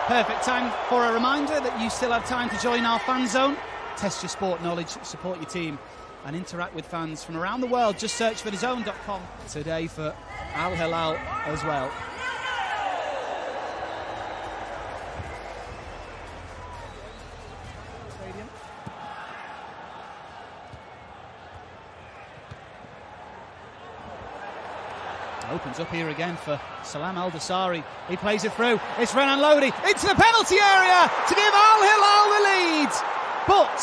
Perfect time for a reminder that you still have time to join our fan zone. Test your sport knowledge, support your team and interact with fans from around the world. Just search for DAZN.com today for Al Hilal as well. Opens up here again for Salam Al-Dasari. He plays it through. It's Renan Lodi into the penalty area to give Al Hilal the lead. But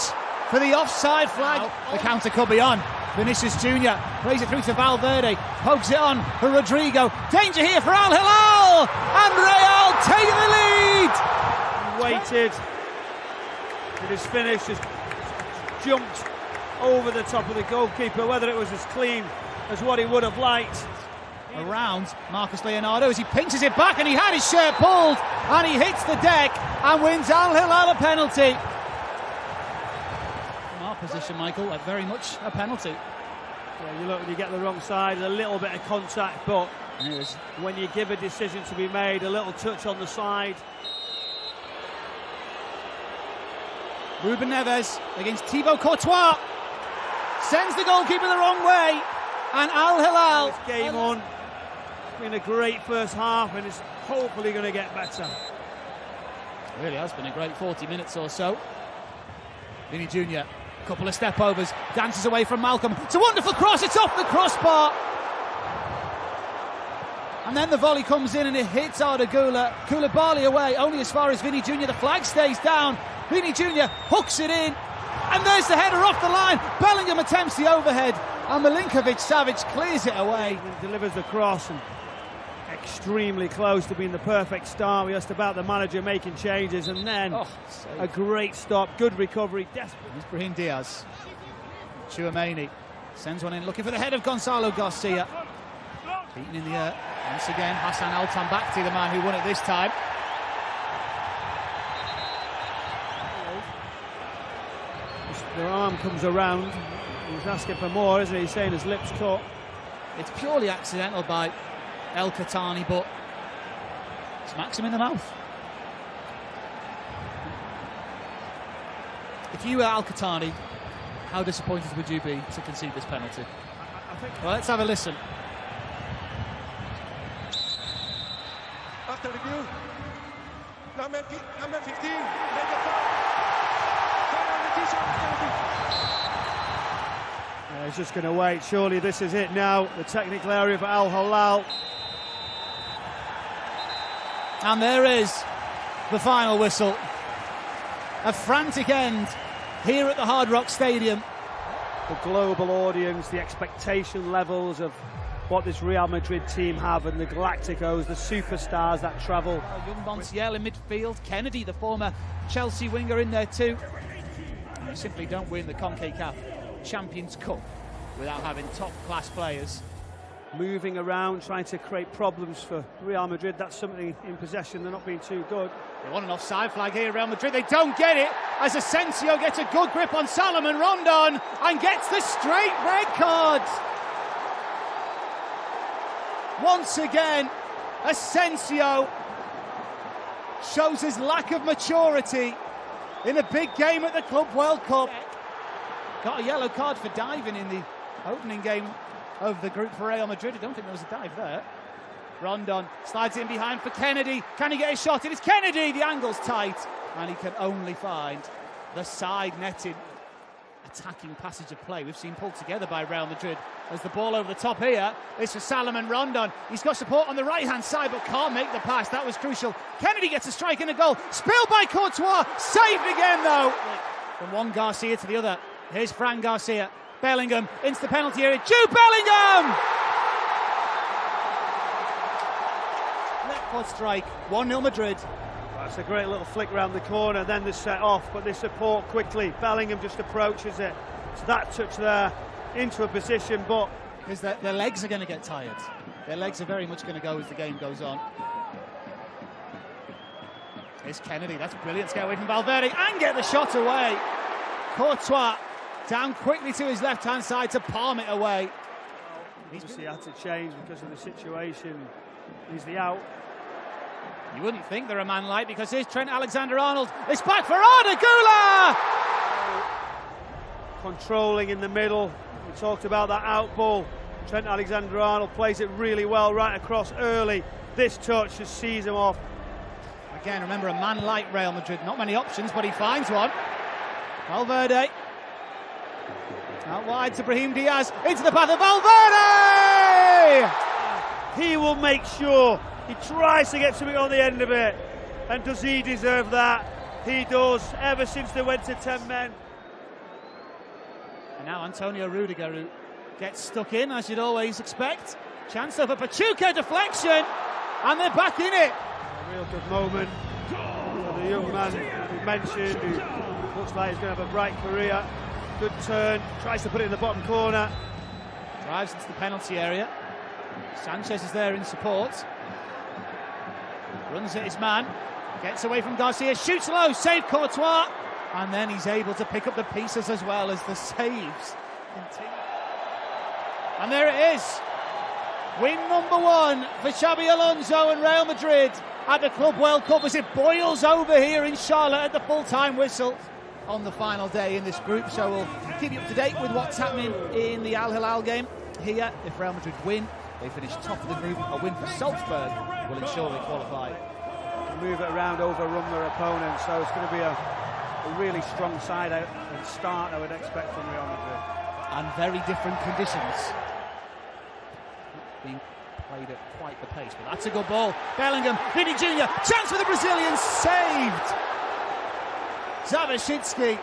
for the offside flag, the counter could be on. Vinicius Jr. plays it through to Valverde. Pokes it on for Rodrigo. Danger here for Al Hilal. And Real take the lead. He waited. With his finish, just jumped over the top of the goalkeeper. Whether it was as clean as what he would have liked. Around Marcus Leonardo as he pinches it back, and he had his shirt pulled and he hits the deck and wins Al Hilal a penalty. From our position, Michael, very much a penalty. Yeah, you look, when you get the wrong side, a little bit of contact, but when you give a decision to be made, a little touch on the side. Ruben Neves against Thibaut Courtois sends the goalkeeper the wrong way, and Al Hilal. It's game on. It's been a great first half, and it's hopefully going to get better. It really has been a great 40 minutes or so. Vinny Jr., couple of step overs, dances away from Malcolm. It's a wonderful cross, it's off the crossbar. And then the volley comes in and it hits Arda Koulibaly away, only as far as Vinny Jr. The flag stays down. Vinny Jr. hooks it in, and there's the header off the line. Bellingham attempts the overhead, and Milinkovic-Savic clears it away. He delivers the cross, and extremely close to being the perfect start. We asked about the manager making changes, and then a great stop, good recovery, desperate. Here's Brahim Diaz. Tchouameni sends one in, looking for the head of Gonzalo Garcia. Beaten in the air once again. Hassan Al-Tambakti, the man who won it this time. Their arm comes around. He's asking for more, isn't he? He's saying his lips cut. It's purely accidental by El Khatani, but smacks him in the mouth. If you were Al Khatani, how disappointed would you be to concede this penalty? Well, let's have a listen. After review, number 15, he's just going to wait. Surely this is it now. The technical area for Al Hilal. And there is the final whistle. A frantic end here at the Hard Rock Stadium. The global audience, the expectation levels of what this Real Madrid team have, and the Galacticos, the superstars that travel. Young Montiel in midfield. Kennedy, the former Chelsea winger, in there too. You simply don't win the CONCACAF Champions Cup without having top-class players. Moving around, trying to create problems for Real Madrid. That's something in possession, they're not being too good. They want an offside flag here, Real Madrid. They don't get it as Asensio gets a good grip on Salomon Rondon and gets the straight red card. Once again, Asensio shows his lack of maturity in a big game at the Club World Cup. Got a yellow card for diving in the opening game of the group for Real Madrid. I don't think there was a dive there. Rondon slides in behind for Kennedy. Can he get a shot? It is Kennedy. The angle's tight, and he can only find the side netting. Attacking passage of play we've seen pulled together by Real Madrid as the ball over the top here is for Salomon Rondon. He's got support on the right hand side but can't make the pass. That was crucial. Kennedy gets a strike and a goal, spilled by Courtois, saved again though. From one Garcia to the other, here's Fran Garcia. Bellingham into the penalty area. Jude Bellingham! Left foot strike, 1-0 Madrid. That's a great little flick round the corner, then they set off, but they support quickly. Bellingham just approaches it. So that touch there into a position, but because their legs are going to get tired. Their legs are very much going to go as the game goes on. Here's Kennedy, that's brilliant to get away from Valverde and get the shot away. Courtois down quickly to his left-hand side to palm it away. Obviously had to change because of the situation. He's the out. You wouldn't think they're a man light because here's Trent Alexander-Arnold. It's back for Arda Güler! Controlling in the middle. We talked about that out ball. Trent Alexander-Arnold plays it really well right across early. This touch just sees him off. Again, remember, a man like Real Madrid. Not many options, but he finds one. Valverde. Out wide to Brahim Diaz. Into the path of Valverde! He will make sure he tries to get something on the end of it. And does he deserve that? He does, ever since they went to 10 men. And now Antonio Rudiger, who gets stuck in, as you'd always expect. Chance over Pachuca, deflection, and they're back in it. A real good moment for the young man who mentioned, who looks like he's going to have a bright career. Good turn, tries to put it in the bottom corner. Drives into the penalty area. Sanchez is there in support. Runs at his man, gets away from Garcia, shoots low, save Courtois, and then he's able to pick up the pieces as well as the saves continue. And there it is. Win number 1 for Xabi Alonso and Real Madrid at the Club World Cup as it boils over here in Charlotte at the full-time whistle on the final day in this group. So we'll keep you up to date with what's happening in the Al Hilal game here. If Real Madrid win, they finish top of the group. A win for Salzburg will ensure they qualify. Move it around, overrun their opponent, so it's going to be a really strong side out and start, I would expect, from Real Madrid. And very different conditions. Being played at quite the pace, but that's a good ball. Bellingham, Vini Jr., chance for the Brazilians, saved. Zawaszycki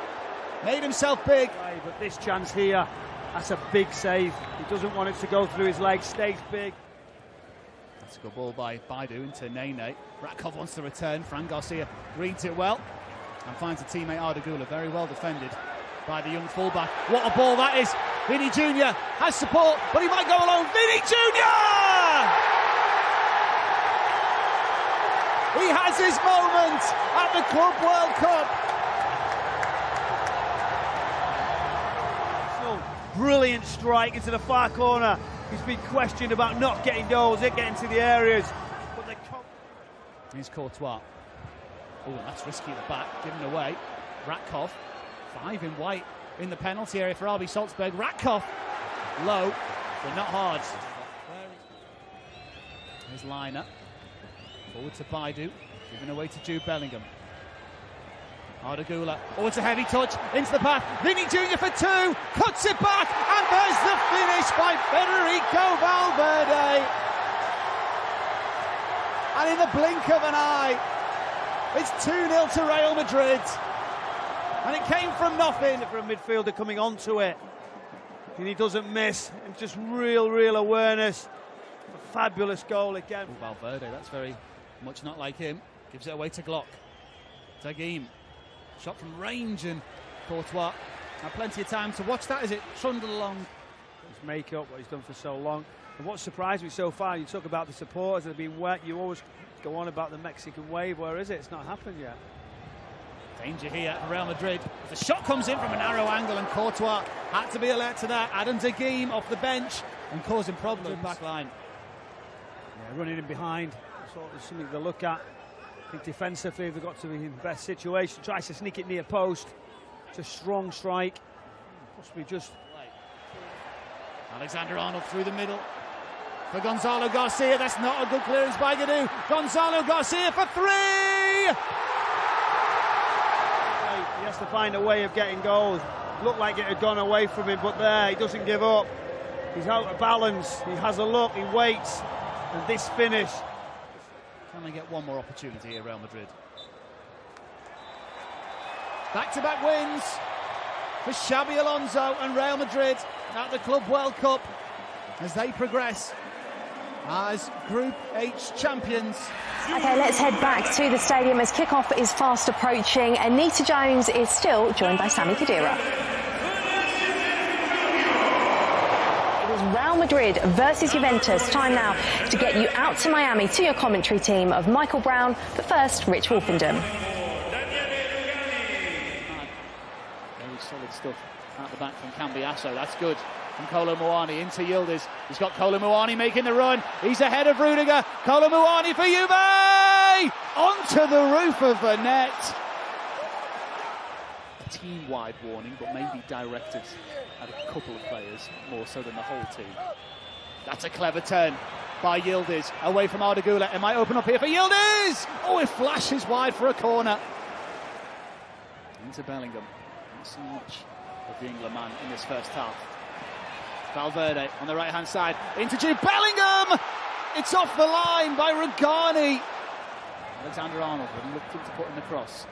made himself big. Right, but this chance here, that's a big save. He doesn't want it to go through his legs, stays big. That's a good ball by Baidu into Nene. Ratkov wants to return. Fran Garcia reads it well and finds a teammate, Arda Güler, very well defended by the young fullback. What a ball that is. Vini Jr. has support, but he might go alone. Vini Jr. He has his moment at the Club World Cup. Brilliant strike into the far corner. He's been questioned about not getting goals, getting to the areas. But here's Courtois. Oh, that's risky at the back, given away. Ratkov, 5 in white in the penalty area for RB Salzburg. Ratkov, low, but not hard. Here's Liner, forward to Baidu, given away to Jude Bellingham. Arda Güler, oh, it's a heavy touch, into the path, Vini Jr. for 2, cuts it back, and there's the finish by Federico Valverde. And in the blink of an eye, it's 2-0 to Real Madrid. And it came from nothing. For a midfielder coming onto it, and he doesn't miss, and just real awareness. A fabulous goal again. Oh, Valverde, that's very much not like him. Gives it away to Glock. Tagim. Shot from range, and Courtois had plenty of time to watch that as it trundled along. His make-up, what he's done for so long. And what surprised me so far, you talk about the supporters that have been wet, you always go on about the Mexican wave. Where is it? It's not happened yet. Danger here for Real Madrid. The shot comes in from a narrow angle, and Courtois had to be alert to that. Adam Tagim off the bench and causing problems. Back line. Yeah, running in behind. It's something to look at. I think defensively they've got to be in the best situation. Tries to sneak it near post. It's a strong strike. Possibly just. Alexander-Arnold through the middle for Gonzalo Garcia. That's not a good clearance by Gadou. Gonzalo Garcia for 3. He has to find a way of getting goals. Looked like it had gone away from him, but there, he doesn't give up. He's out of balance. He has a look. He waits, and this finish. Can they get one more opportunity here, Real Madrid? Back-to-back wins for Xabi Alonso and Real Madrid at the Club World Cup as they progress as Group H champions. OK, let's head back to the stadium as kickoff is fast approaching. Anita Jones is still joined by Sami Khedira. Real Madrid versus Juventus. Time now to get you out to Miami to your commentary team of Michael Brown, but first, Rich Wolfenden. Very solid stuff at the back from Cambiasso. That's good. From Kolo Muani into Yildiz. He's got Kolo Muani making the run. He's ahead of Rudiger. Kolo Muani for Juve! onto the roof of the net. A team-wide warning, but maybe directed at a couple of players more so than the whole team. That's a clever turn by Yildiz, away from Arda Güler. It might open up here for Yildiz! Oh, it flashes wide for a corner. Into Bellingham. Not so much of the England man in this first half. Valverde on the right-hand side, into Jude Bellingham! It's off the line by Regani. Alexander-Arnold reluctant to put in the cross.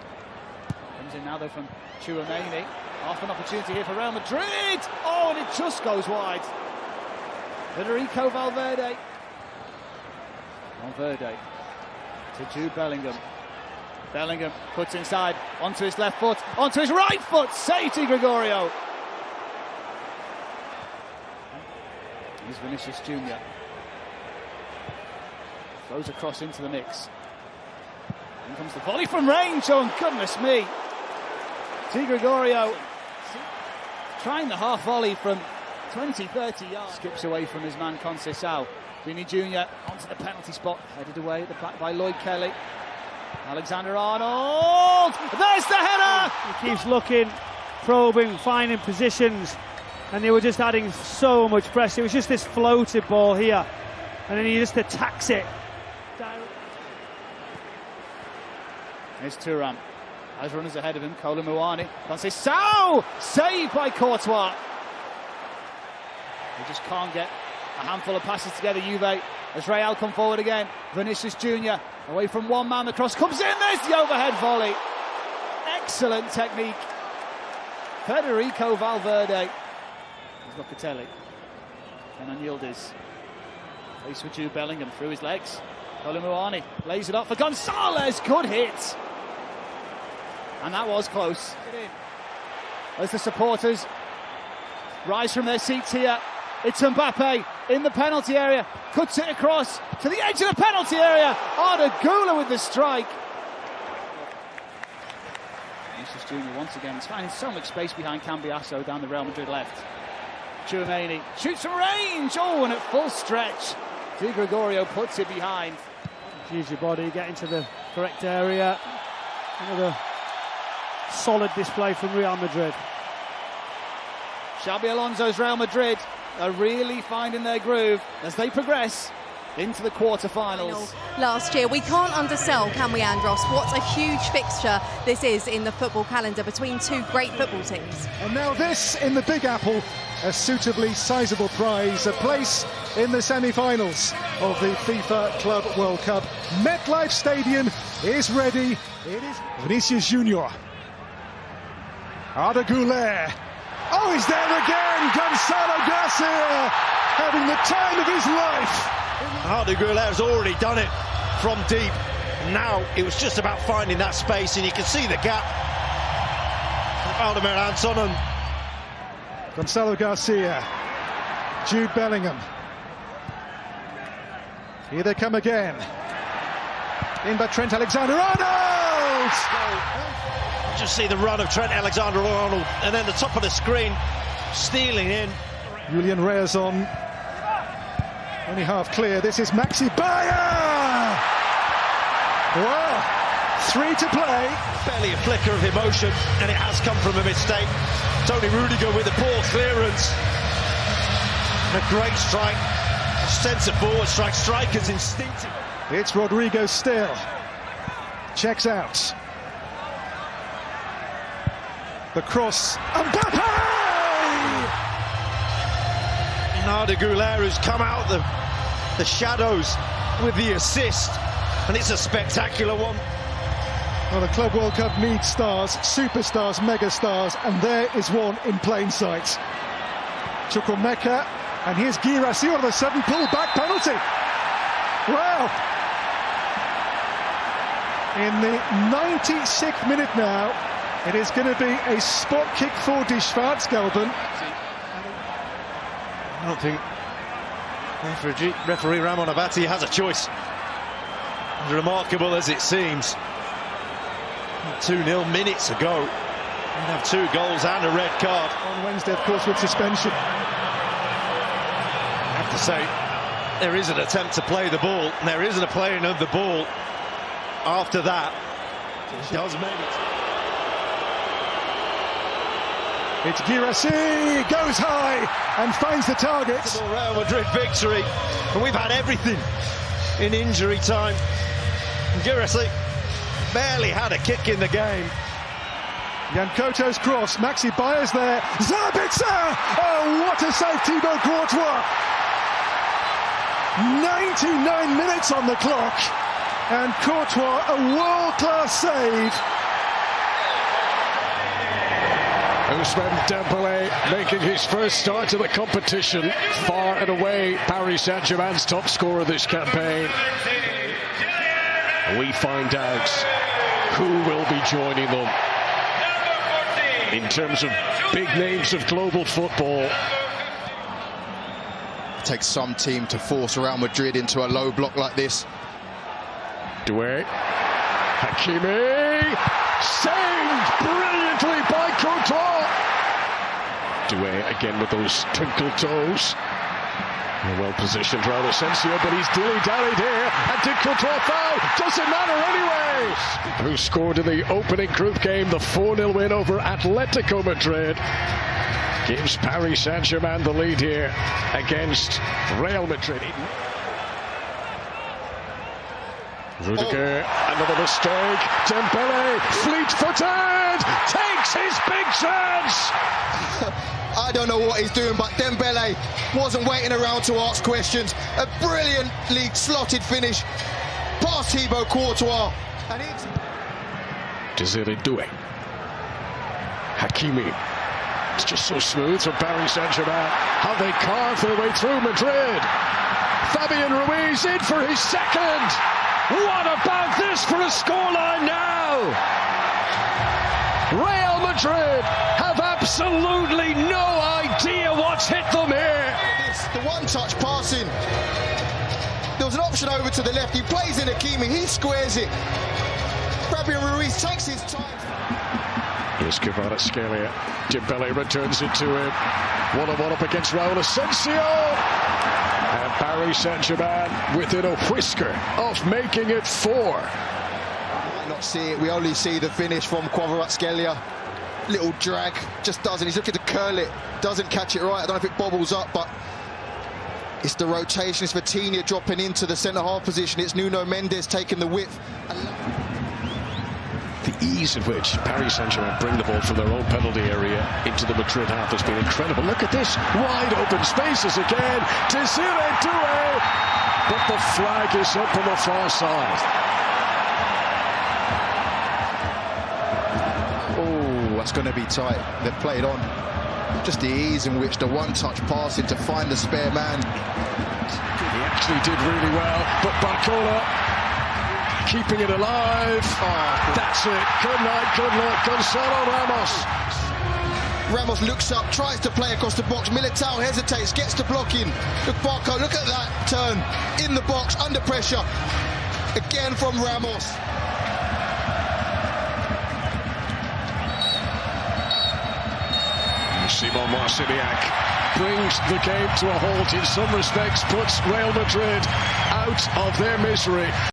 Comes in now though from Tchouameni. Half an opportunity here for Real Madrid! Oh, and it just goes wide. Federico Valverde. Valverde to Jude Bellingham. Bellingham puts inside, onto his left foot, onto his right foot, saved Gregorio. Here's Vinicius Jr. Throws across into the mix. In comes the volley from range, oh goodness me. Gregorio trying the half volley from 20-30 yards. Skips away from his man Conceição. Vini Jr. onto the penalty spot, headed away at the back by Lloyd Kelly. Alexander-Arnold, there's the header! He keeps looking, probing, finding positions, and they were just adding so much pressure. It was just this floated ball here, and then he just attacks it. Here's Thuram, has runners ahead of him, Kolo Muani, Conceição, saved by Courtois. He just can't get a handful of passes together. Juve, as Real come forward again. Vinicius Jr. away from one man, the cross comes in, there's the overhead volley. Excellent technique. Federico Valverde. There's Locatelli. Kenan Yildiz. Face with Jude Bellingham through his legs. Kolo Muani lays it up for Gonzalez, good hit. And that was close. As the supporters rise from their seats here, it's Mbappe in the penalty area, cuts it across to the edge of the penalty area. Arda Güler with the strike. Vinicius Jr. once again is finding so much space behind Cambiasso down the Real Madrid left. Tchouameni shoots from range, oh, and at full stretch. Di Gregorio puts it behind. Use your body, get into the correct area. Another solid display from Real Madrid. Xabi Alonso's Real Madrid are really finding their groove as they progress into the quarter-finals. Last year, we can't undersell, can we, Andros? What a huge fixture this is in the football calendar between two great football teams. And now this in the Big Apple, a suitably sizable prize, a place in the semi-finals of the FIFA Club World Cup. MetLife Stadium is ready. It is Vinicius Jr. Arda Güler. Oh, he's there again! Gonzalo Garcia having the time of his life. Arda Güler has already done it from deep. Now it was just about finding that space, and you can see the gap. Vladimir Antonin. Gonzalo Garcia. Jude Bellingham. Here they come again. In by Trent Alexander-Arnold! Just see the run of Trent Alexander-Arnold, and then the top of the screen stealing in. Julian Reazon. Only half clear. This is Maxi Bayer! Wow! 3 to play. Barely a flicker of emotion, and it has come from a mistake. Tony Rudiger with a poor clearance. And a great strike. A sense of ball strike. Strikers instinctive. It's Rodrigo still. Checks out. The cross. Mbappe! Arda Güler who's come out the shadows with the assist, and it's a spectacular one. Well, the Club World Cup needs stars, superstars, megastars, and there is one in plain sight. Chukwuemeka, and here's Guirassy, all of a sudden pull back penalty. Wow! In the 96th minute now, it is going to be a spot kick for Die Schwarzgelben. I don't think referee Ramon Abati has a choice. As remarkable as it seems. 2-0 minutes ago. We'd have 2 goals and a red card. On Wednesday, of course, with suspension. I have to say, there is an attempt to play the ball, and there isn't a playing of the ball. after that. He does make it. It's Guirassy, goes high and finds the target. Real Madrid victory, and we've had everything in injury time. Guirassy barely had a kick in the game. Yankoto's cross, Maxi Baez there, Zabitzer! Oh, what a save, Thibaut Courtois! 99 minutes on the clock, and Courtois, a world-class save. Ousmane Dembélé making his first start to the competition, far and away Paris Saint-Germain's top scorer this campaign. We find out who will be joining them in terms of big names of global football. It takes some team to force Real Madrid into a low block like this. Doué, Hakimi, saved brilliantly by Courtois. Doué again with those twinkle toes. Well-positioned Raul Asensio, but he's dilly-dallied here. And did Courtois foul? Doesn't matter anyway. Who scored in the opening group game, the 4-0 win over Atletico Madrid. Gives Paris Saint-Germain the lead here against Real Madrid. Rudiger, another mistake. Dembélé, fleet-footed, takes his big chance. I don't know what he's doing, but Dembélé wasn't waiting around to ask questions. A brilliantly slotted finish past Thibaut Courtois. And Désiré Doué. Hakimi. It's just so smooth from Paris Saint-Germain. How they carve their way through Madrid. Fabian Ruiz in for his second. What about this for a scoreline now? Real Madrid have absolutely no idea what's hit them here. the one-touch passing. There was an option over to the left. He plays in Hakimi. He squares it. Fabian Ruiz takes his time. Here's Kvaratskhelia. Dembélé returns it to him. 1-on-1 up against Raul Asensio. And Paris Saint-Germain within a whisker of making it 4. Might not see it. We only see the finish from Kvaratskhelia. Little drag, just doesn't. He's looking to curl it. Doesn't catch it right. I don't know if it bobbles up, but it's the rotation. It's Vitinha dropping into the centre-half position. It's Nuno Mendes taking the width. The ease at which Paris Saint-Germain bring the ball from their own penalty area into the Madrid half has been incredible. Look at this, wide open spaces again. Désiré Doué, but the flag is up on the far side. Oh, that's going to be tight. They've played on. Just the ease in which the one-touch passing to find the spare man. He actually did really well, but Barcola keeping it alive. Oh, that's it. Good night, good luck. Gonzalo Ramos. Ramos looks up, tries to play across the box. Militao hesitates, gets to blocking. Look, Barco, look at that turn. In the box, under pressure. Again from Ramos. Simon Marciniak brings the game to a halt in some respects, puts Real Madrid out of their misery.